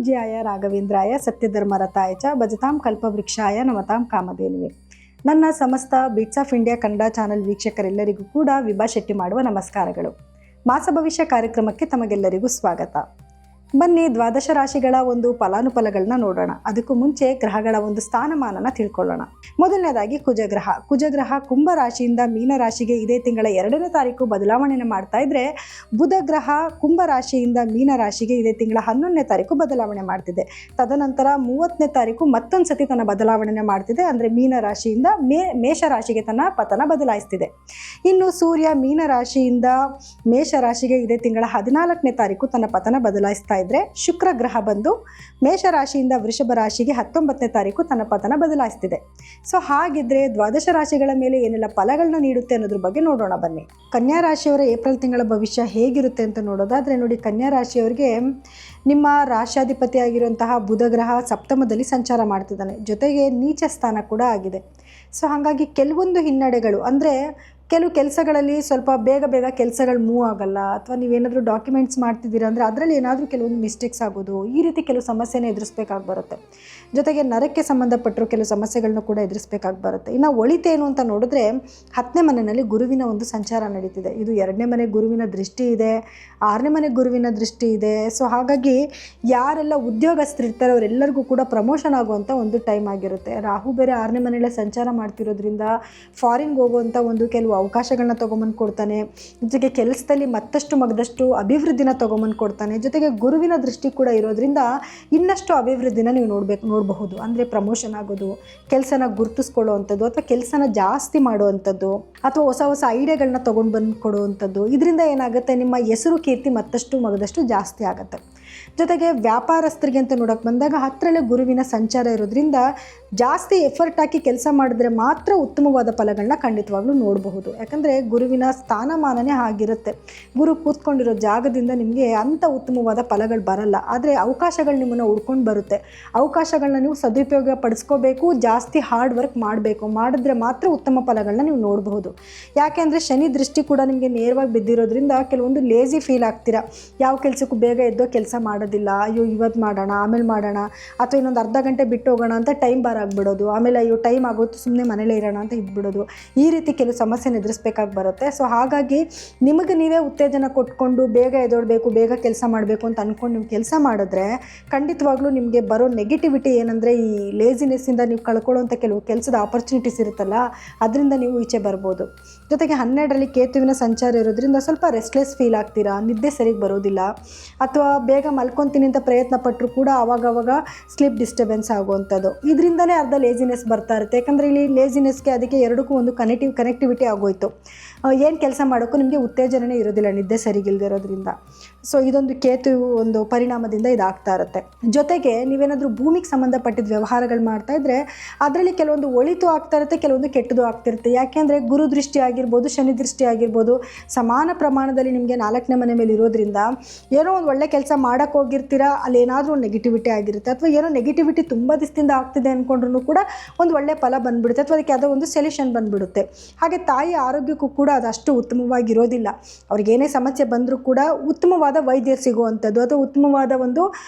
ಪೂಜ್ಯಾಯ ರಾಘವೇಂದ್ರಾಯ ಸತ್ಯಧರ್ಮರತಾಯ ಚ ಭಜತಾಂ ಕಲ್ಪವೃಕ್ಷಾಯ ನಮತಾಂ ಕಾಮಧೇನುವೆ. ನನ್ನ ಸಮಸ್ತ Beats of India Kannada channel ವೀಕ್ಷಕರೆಲ್ಲರಿಗೂ ಕೂಡ ವಿಭಾ ಶೆಟ್ಟಿ ಮಾಡುವ ನಮಸ್ಕಾರಗಳು. ಮಾಸ ಭವಿಷ್ಯ ಕಾರ್ಯಕ್ರಮಕ್ಕೆ ತಮಗೆಲ್ಲರಿಗೂ ಸ್ವಾಗತ. ಬನ್ನಿ ದ್ವಾದಶ ರಾಶಿಗಳ ಒಂದು ಫಲಾನುಫಲಗಳನ್ನ ನೋಡೋಣ. ಅದಕ್ಕೂ ಮುಂಚೆ ಗ್ರಹಗಳ ಒಂದು ಸ್ಥಾನಮಾನನ ತಿಳ್ಕೊಳ್ಳೋಣ. ಮೊದಲನೇದಾಗಿ ಕುಜಗ್ರಹ ಕುಂಭ ರಾಶಿಯಿಂದ ಮೀನ ರಾಶಿಗೆ ಇದೇ ತಿಂಗಳ 2ನೇ ತಾರೀಕು ಬದಲಾವಣೆಯನ್ನು ಮಾಡ್ತಾ ಇದ್ರೆ, ಬುಧ ಗ್ರಹ ಕುಂಭ ರಾಶಿಯಿಂದ ಮೀನ ರಾಶಿಗೆ ಇದೇ ತಿಂಗಳ 11ನೇ ತಾರೀಕು ಬದಲಾವಣೆ ಮಾಡ್ತಿದೆ. ತದನಂತರ 30ನೇ ತಾರೀಕು ಮತ್ತೊಂದು ಸತಿ ತನ್ನ ಬದಲಾವಣೆ ಮಾಡ್ತಿದೆ. ಅಂದರೆ ಮೀನ ರಾಶಿಯಿಂದ ಮೇಷ ರಾಶಿಗೆ ತನ್ನ ಪತನ ಬದಲಾಯಿಸ್ತಿದೆ. ಇನ್ನು ಸೂರ್ಯ ಮೀನ ರಾಶಿಯಿಂದ ಮೇಷ ರಾಶಿಗೆ ಇದೇ ತಿಂಗಳ 14ನೇ ತಾರೀಕು ತನ್ನ ಪತನ ಬದಲಾಯಿಸ್ತಾ ಇದ್ರೆ, ಶುಕ್ರ ಗ್ರಹ ಬಂದು ಮೇಷ ರಾಶಿಯಿಂದ ವೃಷಭ ರಾಶಿಗೆ 19ನೇ ತಾರೀಕು ತನ್ನ ಪತನ ಬದಲಾಯಿಸ್ತಿದೆ. ಸೊ ಹಾಗಿದ್ರೆ ದ್ವಾದಶ ರಾಶಿಗಳ ಮೇಲೆ ಏನೆಲ್ಲ ಫಲಗಳನ್ನ ನೀಡುತ್ತೆ ಅನ್ನೋದ್ರ ಬಗ್ಗೆ ನೋಡೋಣ ಬನ್ನಿ. ಕನ್ಯಾ ರಾಶಿಯವರ ಏಪ್ರಿಲ್ ತಿಂಗಳ ಭವಿಷ್ಯ ಹೇಗಿರುತ್ತೆ ಅಂತ ನೋಡೋದಾದ್ರೆ ನೋಡಿ, ಕನ್ಯಾ ರಾಶಿಯವರಿಗೆ ನಿಮ್ಮ ರಾಶ್ಯಾಧಿಪತಿ ಆಗಿರುವಂತಹ ಬುಧ ಗ್ರಹ ಸಪ್ತಮದಲ್ಲಿ ಸಂಚಾರ ಮಾಡ್ತಿದ್ದಾನೆ, ಜೊತೆಗೆ ನೀಚ ಸ್ಥಾನ ಕೂಡ ಆಗಿದೆ. ಸೊ ಹಾಗಾಗಿ ಕೆಲವೊಂದು ಹಿನ್ನಡೆಗಳು, ಅಂದರೆ ಕೆಲವು ಕೆಲಸಗಳಲ್ಲಿ ಸ್ವಲ್ಪ ಬೇಗ ಕೆಲಸಗಳು ಮೂವ್ ಆಗಲ್ಲ, ಅಥವಾ ನೀವೇನಾದರೂ ಡಾಕ್ಯುಮೆಂಟ್ಸ್ ಮಾಡ್ತಿದ್ದೀರಾ ಅಂದರೆ ಅದರಲ್ಲಿ ಏನಾದರೂ ಕೆಲವೊಂದು ಮಿಸ್ಟೇಕ್ಸ್ ಆಗೋದು, ಈ ರೀತಿ ಕೆಲವು ಸಮಸ್ಯೆನ ಎದುರಿಸ್ಬೇಕಾಗಿ ಬರುತ್ತೆ. ಜೊತೆಗೆ ನರಕ್ಕೆ ಸಂಬಂಧಪಟ್ಟರು ಕೆಲವು ಸಮಸ್ಯೆಗಳನ್ನ ಕೂಡ ಎದುರಿಸ್ಬೇಕಾಗಿ ಬರುತ್ತೆ. ಇನ್ನು ಒಳಿತೇನು ಅಂತ ನೋಡಿದ್ರೆ, 10ನೇ ಮನೆಯಲ್ಲಿ ಗುರುವಿನ ಒಂದು ಸಂಚಾರ ನಡೀತಿದೆ. ಇದು 2ನೇ ಮನೆ ಗುರುವಿನ ದೃಷ್ಟಿ ಇದೆ, 6ನೇ ಮನೆ ಗುರುವಿನ ದೃಷ್ಟಿ ಇದೆ. ಸೊ ಹಾಗಾಗಿ ಯಾರೆಲ್ಲ ಉದ್ಯೋಗಸ್ಥರಿರ್ತಾರೆ ಅವರೆಲ್ಲರಿಗೂ ಕೂಡ ಪ್ರಮೋಷನ್ ಆಗುವಂಥ ಒಂದು ಟೈಮ್ ಆಗಿರುತ್ತೆ. ರಾಹು ಬೇರೆ 6ನೇ ಮನೆಯಲ್ಲೇ ಸಂಚಾರ ಮಾಡ್ತಿರೋದ್ರಿಂದ ಫಾರಿನ್ಗೆ ಹೋಗುವಂಥ ಒಂದು ಕೆಲವು ಅವಕಾಶಗಳನ್ನ ತೊಗೊಂಬಂದು ಕೊಡ್ತಾನೆ. ಜೊತೆಗೆ ಕೆಲಸದಲ್ಲಿ ಮತ್ತಷ್ಟು ಮಗದಷ್ಟು ಅಭಿವೃದ್ಧಿನ ತೊಗೊಂಬಂದು ಕೊಡ್ತಾನೆ. ಜೊತೆಗೆ ಗುರುವಿನ ದೃಷ್ಟಿ ಕೂಡ ಇರೋದ್ರಿಂದ ಇನ್ನಷ್ಟು ಅಭಿವೃದ್ಧಿನ ನೀವು ನೋಡಬಹುದು. ಅಂದರೆ ಪ್ರಮೋಷನ್ ಆಗೋದು, ಕೆಲಸನ ಗುರುತಿಸ್ಕೊಳ್ಳುವಂಥದ್ದು, ಅಥವಾ ಕೆಲಸನ ಜಾಸ್ತಿ ಮಾಡುವಂಥದ್ದು, ಅಥವಾ ಹೊಸ ಐಡಿಯಾಗಳನ್ನ ತೊಗೊಂಡು ಬಂದು ಕೊಡುವಂಥದ್ದು. ಇದರಿಂದ ಏನಾಗುತ್ತೆ, ನಿಮ್ಮ ಹೆಸರು ಕೀರ್ತಿ ಮತ್ತಷ್ಟು ಮಗದಷ್ಟು ಜಾಸ್ತಿ ಆಗುತ್ತೆ. ಜೊತೆಗೆ ವ್ಯಾಪಾರಸ್ಥರಿಗೆ ಅಂತ ನೋಡೋಕೆ ಬಂದಾಗ 10ರಲ್ಲೇ ಗುರುವಿನ ಸಂಚಾರ ಇರೋದ್ರಿಂದ ಜಾಸ್ತಿ ಎಫರ್ಟ್ ಹಾಕಿ ಕೆಲಸ ಮಾಡಿದ್ರೆ ಮಾತ್ರ ಉತ್ತಮವಾದ ಫಲಗಳನ್ನ ಖಂಡಿತವಾಗ್ಲೂ ನೋಡಬಹುದು. ಯಾಕಂದರೆ ಗುರುವಿನ ಸ್ಥಾನಮಾನನೇ ಆಗಿರುತ್ತೆ. ಗುರು ಕೂತ್ಕೊಂಡಿರೋ ಜಾಗದಿಂದ ನಿಮಗೆ ಅಂಥ ಉತ್ತಮವಾದ ಫಲಗಳು ಬರಲ್ಲ. ಆದರೆ ಅವಕಾಶಗಳು ನಿಮ್ಮನ್ನು ಹುಡ್ಕೊಂಡು ಬರುತ್ತೆ. ಅವಕಾಶಗಳನ್ನ ನೀವು ಸದುಪಯೋಗ ಪಡಿಸ್ಕೋಬೇಕು, ಜಾಸ್ತಿ ಹಾರ್ಡ್ ವರ್ಕ್ ಮಾಡಿದ್ರೆ ಮಾತ್ರ ಉತ್ತಮ ಫಲಗಳನ್ನ ನೀವು ನೋಡಬಹುದು. ಯಾಕೆಂದರೆ ಶನಿ ದೃಷ್ಟಿ ಕೂಡ ನಿಮಗೆ ನೇರವಾಗಿ ಬಿದ್ದಿರೋದ್ರಿಂದ ಕೆಲವೊಂದು ಲೇಜಿ ಫೀಲ್ ಆಗ್ತೀರಾ. ಯಾವ ಕೆಲಸಕ್ಕೂ ಬೇಗ ಎದ್ದೋ ಕೆಲಸ ಮಾಡೋದಿಲ್ಲ, ಅಯ್ಯೋ ಇವತ್ತು ಮಾಡೋಣ ಆಮೇಲೆ ಮಾಡೋಣ, ಅಥವಾ ಇನ್ನೊಂದು ಅರ್ಧ ಗಂಟೆ ಬಿಟ್ಟು ಹೋಗೋಣ ಅಂತ ಟೈಮ್ ಬಾರಾಗ್ಬಿಡೋದು, ಆಮೇಲೆ ಅಯ್ಯೋ ಟೈಮ್ ಆಗೋದು ಸುಮ್ಮನೆ ಮನೇಲೇ ಇರೋಣ ಅಂತ ಇದ್ಬಿಡೋದು. ಈ ರೀತಿ ಕೆಲವು ಸಮಸ್ಯೆನ ಎದುರಿಸ್ಬೇಕಾಗಿ ಬರುತ್ತೆ. ಸೊ ಹಾಗಾಗಿ ನಿಮಗೆ ನೀವೇ ಉತ್ತೇಜನ ಕೊಟ್ಕೊಂಡು ಬೇಗ ಎದೋಡಬೇಕು, ಬೇಗ ಕೆಲಸ ಮಾಡಬೇಕು ಅಂತ ಅಂದ್ಕೊಂಡು ನೀವು ಕೆಲಸ ಮಾಡಿದ್ರೆ ಖಂಡಿತವಾಗ್ಲೂ ನಿಮಗೆ ಬರೋ ನೆಗೆಟಿವಿಟಿ ಏನಂದರೆ, ಈ ಲೇಜಿನೆಸ್ಸಿಂದ ನೀವು ಕಳ್ಕೊಳ್ಳೋಂಥ ಕೆಲವು ಕೆಲಸದ ಆಪರ್ಚುನಿಟೀಸ್ ಇರುತ್ತಲ್ಲ, ಅದರಿಂದ ನೀವು ಈಚೆ ಬರ್ಬೋದು. ಜೊತೆಗೆ 12ರಲ್ಲಿ ಕೇತುವಿನ ಸಂಚಾರ ಇರೋದ್ರಿಂದ ಸ್ವಲ್ಪ ರೆಸ್ಟ್ಲೆಸ್ ಫೀಲ್ ಆಗ್ತೀರಾ, ನಿದ್ದೆ ಸರಿಗೆ ಬರೋದಿಲ್ಲ, ಅಥವಾ ಬೇಗ ಮಲ್ಕೊತೀನಿ ಅಂತ ಪ್ರಯತ್ನ ಪಟ್ಟರು ಕೂಡ ಆವಾಗವಾಗ ಸ್ಲೀಪ್ ಡಿಸ್ಟರ್ಬೆನ್ಸ್ ಆಗುವಂಥದ್ದು. ಇದರಿಂದಲೇ ಅರ್ಧ ಲೇಜಿನೆಸ್ ಬರ್ತಾ ಇರುತ್ತೆ. ಯಾಕಂದರೆ ಇಲ್ಲಿ ಲೇಜಿನೆಸ್ಗೆ ಅದಕ್ಕೆ ಎರಡಕ್ಕೂ ಒಂದು ಕನೆಕ್ಟಿವಿಟಿ ಆಗೋಯ್ತು. ಏನು ಕೆಲಸ ಮಾಡೋಕ್ಕೂ ನಿಮಗೆ ಉತ್ತೇಜನನೇ ಇರೋದಿಲ್ಲ, ನಿದ್ದೆ ಸರಿಗಿಲ್ದಿರೋದ್ರಿಂದ. ಸೊ ಇದೊಂದು ಕೇತು ಒಂದು ಪರಿಣಾಮದಿಂದ ಇದಾಗ್ತಾ ಇರುತ್ತೆ. ಜೊತೆಗೆ ನೀವೇನಾದರೂ ಭೂಮಿಗೆ ಸಂಬಂಧಪಟ್ಟಿದ್ದ ವ್ಯವಹಾರಗಳು ಮಾಡ್ತಾ ಇದ್ರೆ ಅದರಲ್ಲಿ ಕೆಲವೊಂದು ಒಳಿತು ಆಗ್ತಾ ಇರುತ್ತೆ, ಕೆಲವೊಂದು ಕೆಟ್ಟದು ಆಗ್ತಿರುತ್ತೆ. ಯಾಕೆಂದರೆ ಗುರು ದೃಷ್ಟಿ ಆಗಿರ್ಬೋದು, ಶನಿ ದೃಷ್ಟಿ ಆಗಿರ್ಬೋದು ಸಮಾನ ಪ್ರಮಾಣದಲ್ಲಿ ನಿಮಗೆ 4ನೇ ಮನೆ ಮೇಲೆ ಇರೋದ್ರಿಂದ ಏನೋ ಒಂದು ಒಳ್ಳೆ ಕೆಲಸ ಮಾಡೋಕ್ಕೆ ಹೋಗಿರ್ತೀರಾ, ಅಲ್ಲಿ ಏನಾದರೂ ಒಂದು ನೆಗೆಟಿವಿಟಿ ಆಗಿರುತ್ತೆ, ಅಥವಾ ಏನೋ ನೆಗೆಟಿವಿಟಿ ತುಂಬ ದಿವಸದಿಂದ ಆಗ್ತಿದೆ ಅಂದ್ಕೊಂಡ್ರೂ ಕೂಡ ಒಂದು ಒಳ್ಳೆ ಫಲ ಬಂದುಬಿಡುತ್ತೆ, ಅಥವಾ ಅದಕ್ಕೆ ಯಾವುದೋ ಒಂದು ಸೊಲ್ಯೂಷನ್ ಬಂದುಬಿಡುತ್ತೆ. ಹಾಗೆ ತಾಯಿ ಆರೋಗ್ಯಕ್ಕೂ ಕೂಡ ಅದಷ್ಟು ಉತ್ತಮವಾಗಿರೋದಿಲ್ಲ. ಅವ್ರಿಗೇನೇ ಸಮಸ್ಯೆ ಬಂದರೂ ಕೂಡ ಉತ್ತಮವಾದ ವೈದ್ಯರು ಸಿಗುವಂಥದ್ದು, ಅಥವಾ ಉತ್ತಮವಾದ ಒಂದು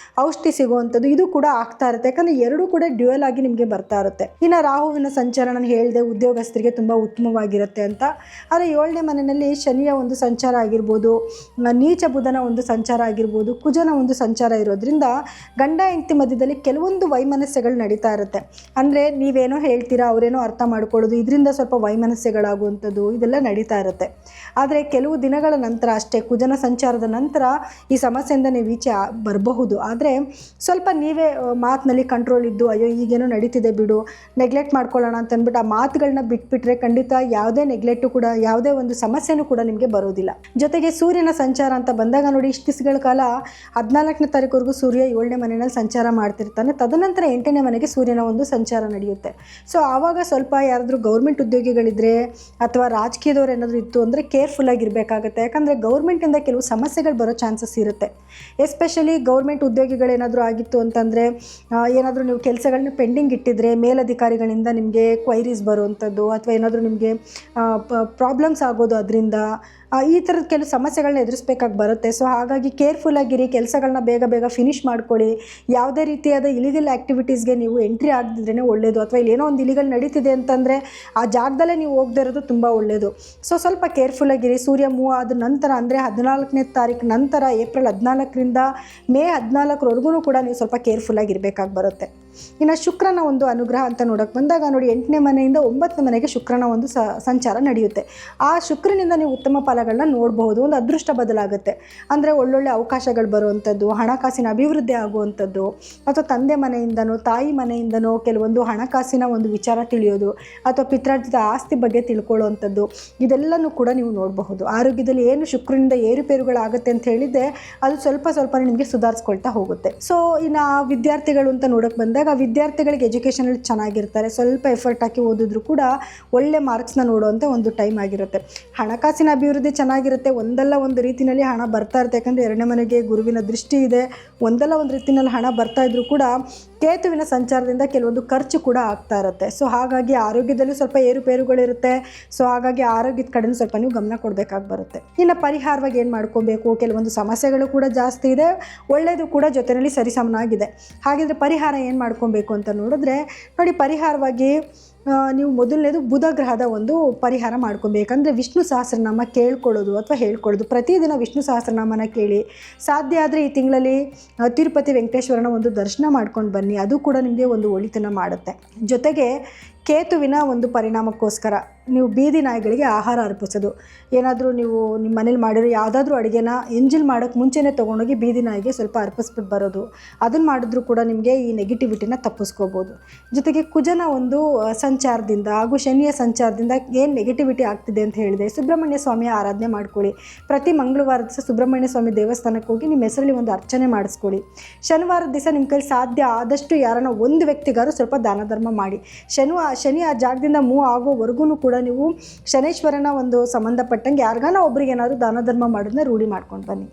ಔಷಧಿ ಸಿಗುವಂಥದ್ದು ಇದು ಕೂಡ ಆಗ್ತಾ ಇರುತ್ತೆ. ಯಾಕಂದರೆ ಎರಡೂ ಕೂಡ ಡ್ಯುಯಲ್ ಆಗಿ ನಿಮಗೆ ಬರ್ತಾ ಇರುತ್ತೆ. ಇನ್ನು ರಾಹುವಿನ ಸಂಚಾರ ನಾನು ಹೇಳಿದೆ ಉದ್ಯೋಗಸ್ಥರಿಗೆ ತುಂಬ ಉತ್ತಮವಾಗಿರುತ್ತೆ ಅಂತ. ಆದರೆ 7ನೇ ಮನೆಯಲ್ಲಿ ಶನಿಯ ಒಂದು ಸಂಚಾರ ಆಗಿರ್ಬೋದು, ನೀಚ ಬುಧನ ಒಂದು ಸಂಚಾರ ಆಗಿರ್ಬೋದು, ಕುಜನ ಒಂದು ಸಂಚಾರ ಇರೋದ್ರಿಂದ ಗಂಡ ಹೆಂಡತಿ ಮಧ್ಯದಲ್ಲಿ ಕೆಲವೊಂದು ವೈಮನಸ್ಯಗಳು ನಡೀತಾ ಇರುತ್ತೆ. ಅಂದರೆ ನೀವೇನೋ ಹೇಳ್ತೀರಾ, ಅವರೇನೋ ಅರ್ಥ ಮಾಡ್ಕೊಳ್ಳೋದು, ಇದರಿಂದ ಸ್ವಲ್ಪ ವೈಮನಸ್ಯಗಳಾಗುವಂಥದ್ದು ಇದೆಲ್ಲ ನಡೀತಾ ಇರುತ್ತೆ. ಆದರೆ ಕೆಲವು ದಿನಗಳ ನಂತರ ಅಷ್ಟೇ, ಕುಜನ ಸಂಚಾರದ ನಂತರ ಈ ಸಮಸ್ಯೆಯಿಂದ ನೀವು ಈಚೆ ಬರಬಹುದು. ಆದರೆ ಸ್ವಲ್ಪ ನೀವೇ ಮಾತಿನಲ್ಲಿ ಕಂಟ್ರೋಲ್ ಇದ್ದು, ಅಯ್ಯೋ ಈಗೇನೋ ನಡೀತಿದೆ ಬಿಡು, ನೆಗ್ಲೆಕ್ಟ್ ಮಾಡ್ಕೊಳ್ಳೋಣ ಅಂತ ಅಂದ್ಬಿಟ್ಟು ಆ ಮಾತುಗಳನ್ನ ಬಿಟ್ಬಿಟ್ರೆ ಖಂಡಿತ ಯಾವುದೇ ನೆಗ್ಲೆಕ್ಟು ಕೂಡ, ಯಾವುದೇ ಒಂದು ಸಮಸ್ಯೆನೂ ಕೂಡ ನಿಮಗೆ ಬರೋದಿಲ್ಲ. ಜೊತೆಗೆ ಸೂರ್ಯನ ಸಂಚಾರ ಅಂತ ಬಂದಾಗ ನೋಡಿ, ಇಷ್ಟು ದಿವಸಗಳ ಕಾಲ 14ನೇ ತಾರೀಕುವರೆಗೂ ಸೂರ್ಯ 7ನೇ ಮನೆಯಲ್ಲಿ ಸಂಚಾರ ಮಾಡ್ತಿರ್ತಾನೆ. ತದನಂತರ 8ನೇ ಮನೆಗೆ ಸೂರ್ಯನ ಒಂದು ಸಂಚಾರ ನಡೆಯುತ್ತೆ. ಸೊ ಆವಾಗ ಸ್ವಲ್ಪ ಯಾರಾದರೂ ಗೌರ್ಮೆಂಟ್ ಉದ್ಯೋಗಿಗಳಿದ್ರೆ ಅಥವಾ ರಾಜಕೀಯದವ್ರು ಏನಾದರೂ ಇತ್ತು ಅಂದರೆ ಕೇರ್ಫುಲ್ ಆಗಿರಬೇಕಾಗುತ್ತೆ. ಯಾಕಂದರೆ ಗೌರ್ಮೆಂಟಿಂದ ಕೆಲವು ಸಮಸ್ಯೆಗಳು ಬರೋ ಚಾನ್ಸಸ್ ಇರುತ್ತೆ. ಎಸ್ಪೆಷಲಿ ಗೌರ್ಮೆಂಟ್ ಉದ್ಯೋಗಿಗಳೇನಾದರೂ ಆಗಿತ್ತು ಅಂತಂದರೆ, ಏನಾದರೂ ನೀವು ಕೆಲಸಗಳನ್ನ ಪೆಂಡಿಂಗ್ ಇಟ್ಟಿದ್ರೆ ಮೇಲಧಿಕಾರಿಗಳಿಂದ ನಿಮಗೆ ಕ್ವೈರೀಸ್ ಬರುವಂಥದ್ದು, ಅಥವಾ ಏನಾದರೂ ನಿಮಗೆ ಪ್ರಾಬ್ಲಮ್ಸ್ ಆಗೋದು ಅದರಿಂದ, ಈ ಥರದ ಕೆಲವು ಸಮಸ್ಯೆಗಳನ್ನ ಎದುರಿಸ್ಬೇಕಾಗಿ ಬರುತ್ತೆ. ಸೊ ಹಾಗಾಗಿ ಕೇರ್ಫುಲ್ಲಾಗಿರಿ, ಕೆಲಸಗಳನ್ನ ಬೇಗ ಬೇಗ ಫಿನಿಷ್ ಮಾಡ್ಕೊಳ್ಳಿ. ಯಾವುದೇ ರೀತಿಯಾದ ಇಲಿಗಲ್ ಆ್ಯಕ್ಟಿವಿಟೀಸ್ಗೆ ನೀವು ಎಂಟ್ರಿ ಆಗದಿದ್ರೇ ಒಳ್ಳೆಯದು. ಅಥವಾ ಇಲ್ಲಿ ಏನೋ ಒಂದು ಇಲಿಗಲ್ ನಡೀತಿದೆ ಅಂತಂದರೆ ಆ ಜಾಗದಲ್ಲೇ ನೀವು ಹೋಗದೇ ಇರೋದು ತುಂಬ ಒಳ್ಳೆಯದು. ಸೊ ಸ್ವಲ್ಪ ಕೇರ್ಫುಲ್ಲಾಗಿರಿ. ಸೂರ್ಯ ಮೂವ್ ಆದ ನಂತರ ಅಂದರೆ 14ನೇ ತಾರೀಕು ನಂತರ ಏಪ್ರಿಲ್ 14ರಿಂದ ಮೇ 14ರವರೆಗೂ ಕೂಡ ನೀವು ಸ್ವಲ್ಪ ಕೇರ್ಫುಲ್ಲಾಗಿರಬೇಕಾಗಿ ಬರುತ್ತೆ. ಇನ್ನು ಶುಕ್ರನ ಒಂದು ಅನುಗ್ರಹ ಅಂತ ನೋಡೋಕೆ ಬಂದಾಗ ನೋಡಿ, 8ನೇ ಮನೆಯಿಂದ 9ನೇ ಮನೆಗೆ ಶುಕ್ರನ ಒಂದು ಸಂಚಾರ ನಡೆಯುತ್ತೆ. ಆ ಶುಕ್ರನಿಂದ ನೀವು ಉತ್ತಮ ಫಲಗಳನ್ನ ನೋಡಬಹುದು. ಒಂದು ಅದೃಷ್ಟ ಬದಲಾಗುತ್ತೆ. ಅಂದರೆ ಒಳ್ಳೊಳ್ಳೆ ಅವಕಾಶಗಳು ಬರುವಂಥದ್ದು, ಹಣಕಾಸಿನ ಅಭಿವೃದ್ಧಿ ಆಗುವಂಥದ್ದು, ಅಥವಾ ತಂದೆ ಮನೆಯಿಂದನೋ ತಾಯಿ ಮನೆಯಿಂದನೋ ಕೆಲವೊಂದು ಹಣಕಾಸಿನ ಒಂದು ವಿಚಾರ ತಿಳಿಯೋದು, ಅಥವಾ ಪಿತ್ರಾರ್ಜಿತ ಆಸ್ತಿ ಬಗ್ಗೆ ತಿಳ್ಕೊಳ್ಳುವಂಥದ್ದು, ಇದೆಲ್ಲನೂ ಕೂಡ ನೀವು ನೋಡಬಹುದು. ಆರೋಗ್ಯದಲ್ಲಿ ಏನು ಶುಕ್ರನಿಂದ ಏರುಪೇರುಗಳಾಗುತ್ತೆ ಅಂತ ಹೇಳಿದ್ದೆ, ಅದು ಸ್ವಲ್ಪ ನಿಮಗೆ ಸುಧಾರಿಸ್ಕೊಳ್ತಾ ಹೋಗುತ್ತೆ. ಸೊ ಇನ್ನು ವಿದ್ಯಾರ್ಥಿಗಳು ಅಂತ ನೋಡೋಕೆ ಬಂದಾಗ, ವಿದ್ಯಾರ್ಥಿಗಳಿಗೆ ಎಜುಕೇಷನಲ್ಲಿ ಚೆನ್ನಾಗಿರ್ತಾರೆ. ಸ್ವಲ್ಪ ಎಫರ್ಟ್ ಹಾಕಿ ಓದಿದ್ರು ಕೂಡ ಒಳ್ಳೆ ಮಾರ್ಕ್ಸ್ನ ನೋಡುವಂಥ ಒಂದು ಟೈಮ್ ಆಗಿರುತ್ತೆ. ಹಣಕಾಸಿನ ಅಭಿವೃದ್ಧಿ ಚೆನ್ನಾಗಿರುತ್ತೆ. ಒಂದಲ್ಲ ಒಂದು ರೀತಿಯಲ್ಲಿ ಹಣ ಬರ್ತಾ ಇರುತ್ತೆ. ಯಾಕಂದರೆ 2ನೇ ಮನೆಗೆ ಗುರುವಿನ ದೃಷ್ಟಿ ಇದೆ. ಒಂದಲ್ಲ ಒಂದು ರೀತಿಯಲ್ಲಿ ಹಣ ಬರ್ತಾ ಇದ್ರೂ ಕೂಡ ಕೇತುವಿನ ಸಂಚಾರದಿಂದ ಕೆಲವೊಂದು ಖರ್ಚು ಕೂಡ ಆಗ್ತಾ ಇರುತ್ತೆ. ಸೊ ಹಾಗಾಗಿ ಆರೋಗ್ಯದಲ್ಲೂ ಸ್ವಲ್ಪ ಏರುಪೇರುಗಳಿರುತ್ತೆ. ಸೊ ಹಾಗಾಗಿ ಆರೋಗ್ಯದ ಕಡೆನೂ ಸ್ವಲ್ಪ ನೀವು ಗಮನ ಕೊಡಬೇಕಾಗಿ ಬರುತ್ತೆ. ಇನ್ನು ಪರಿಹಾರವಾಗಿ ಏನು ಮಾಡ್ಕೋಬೇಕು, ಕೆಲವೊಂದು ಸಮಸ್ಯೆಗಳು ಕೂಡ ಜಾಸ್ತಿ ಇದೆ, ಒಳ್ಳೆಯದು ಕೂಡ ಜೊತೆಯಲ್ಲಿ ಸರಿಸಮನಾಗಿದೆ. ಹಾಗಿದ್ರೆ ಪರಿಹಾರ ಏನು ಮಾಡ್ಕೊಬೇಕು ಅಂತ ನೋಡಿದ್ರೆ ನೋಡಿ, ಪರಿಹಾರವಾಗಿ ನೀವು ಮೊದಲನೇದು ಬುಧ ಗ್ರಹದ ಒಂದು ಪರಿಹಾರ ಮಾಡ್ಕೊಬೇಕಂದ್ರೆ ವಿಷ್ಣು ಸಹಸ್ರನಾಮ ಕೇಳ್ಕೊಳ್ಳೋದು ಅಥವಾ ಹೇಳ್ಕೊಳ್ಳೋದು. ಪ್ರತಿದಿನ ವಿಷ್ಣು ಸಹಸ್ರನಾಮನ ಕೇಳಿ. ಸಾಧ್ಯ ಆದರೆ ಈ ತಿಂಗಳಲ್ಲಿ ತಿರುಪತಿ ವೆಂಕಟೇಶ್ವರನ ಒಂದು ದರ್ಶನ ಮಾಡ್ಕೊಂಡು ಬನ್ನಿ. ಅದು ಕೂಡ ನಿಮಗೆ ಒಂದು ಒಳಿತನ್ನು ಮಾಡುತ್ತೆ. ಜೊತೆಗೆ ಕೇತುವಿನ ಒಂದು ಪರಿಣಾಮಕ್ಕೋಸ್ಕರ ನೀವು ಬೀದಿ ನಾಯಿಗಳಿಗೆ ಆಹಾರ ಅರ್ಪಿಸೋದು. ಏನಾದರೂ ನೀವು ನಿಮ್ಮ ಮನೇಲಿ ಮಾಡಿರೋ ಯಾವುದಾದ್ರೂ ಅಡುಗೆನ ಎಂಜಲ್ ಮಾಡೋಕ್ಕೆ ಮುಂಚೆನೇ ತೊಗೊಂಡೋಗಿ ಬೀದಿ ನಾಯಿಗೆ ಸ್ವಲ್ಪ ಅರ್ಪಿಸ್ಬಿಟ್ಟು ಬರೋದು. ಅದನ್ನು ಮಾಡಿದ್ರೂ ಕೂಡ ನಿಮಗೆ ಈ ನೆಗೆಟಿವಿಟಿನ ತಪ್ಪಿಸ್ಕೋಬೋದು. ಜೊತೆಗೆ ಕುಜನ ಒಂದು ಸಂಚಾರದಿಂದ ಹಾಗೂ ಶನಿಯ ಸಂಚಾರದಿಂದ ಏನು ನೆಗೆಟಿವಿಟಿ ಆಗ್ತಿದೆ ಅಂತ ಹೇಳಿದೆ, ಸುಬ್ರಹ್ಮಣ್ಯ ಸ್ವಾಮಿಯ ಆರಾಧನೆ ಮಾಡ್ಕೊಳ್ಳಿ. ಪ್ರತಿ ಮಂಗಳವಾರ ದಿವಸ ಸುಬ್ರಹ್ಮಣ್ಯ ಸ್ವಾಮಿ ದೇವಸ್ಥಾನಕ್ಕೆ ಹೋಗಿ ನಿಮ್ಮ ಹೆಸರಲ್ಲಿ ಒಂದು ಅರ್ಚನೆ ಮಾಡಿಸ್ಕೊಳ್ಳಿ. ಶನಿವಾರದ ದಿವಸ ನಿಮ್ಮ ಕೈಲಿ ಸಾಧ್ಯ ಆದಷ್ಟು ಯಾರನ್ನ ಒಂದು ವ್ಯಕ್ತಿಗಾರು ಸ್ವಲ್ಪ ದಾನ ಧರ್ಮ ಮಾಡಿ. ಶನಿ ಆ ಜಾಗದಿಂದ ಮೂವ್ ಆಗೋವರೆಗೂ ಕೂಡ ನೀವು ಶನೇಶ್ವರನ ಒಂದು ಸಂಬಂಧಪಟ್ಟಂಗೆ ಯಾರಿಗಾನ ಒಬ್ರಿಗೆ ಏನಾದರೂ ದಾನ ಧರ್ಮ ಮಾಡೋದನ್ನ ರೂಢಿ ಮಾಡ್ಕೊಂಡು ಬನ್ನಿ.